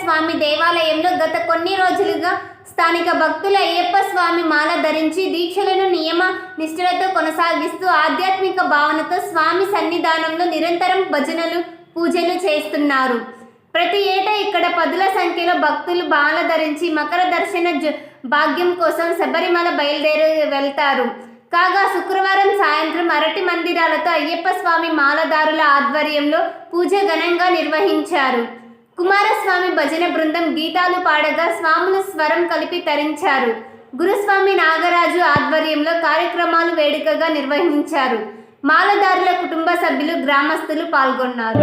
స్వామి దేవాలయంలో గత కొన్ని రోజులుగా స్థానిక భక్తులు అయ్యప్ప స్వామి మాల ధరించి దీక్షలను నియమ నిష్ఠలతో కొనసాగిస్తూ ఆధ్యాత్మిక భావనతో స్వామి సన్నిధానంలో నిరంతరం భజనలు పూజలు చేస్తున్నారు. ప్రతి ఏటా ఇక్కడ పదుల సంఖ్యలో భక్తులు మాల ధరించి మకర దర్శన భాగ్యం కోసం శబరిమల బయలుదేరి వెళ్తారు. కాగా శుక్రవారం సాయంత్రం అరటి మందిరాలతో అయ్యప్ప స్వామి మాలదారుల ఆధ్వర్యంలో పూజ ఘనంగా నిర్వహించారు. కుమారస్వామి భజన బృందం గీతాలు పాడగా స్వాములు స్వరం కలిపి తరించారు. గురుస్వామి నాగరాజు ఆధ్వర్యంలో కార్యక్రమాలు వేడుకగా నిర్వహించారు. మాలదారుల కుటుంబ సభ్యులు గ్రామస్తులు పాల్గొన్నారు.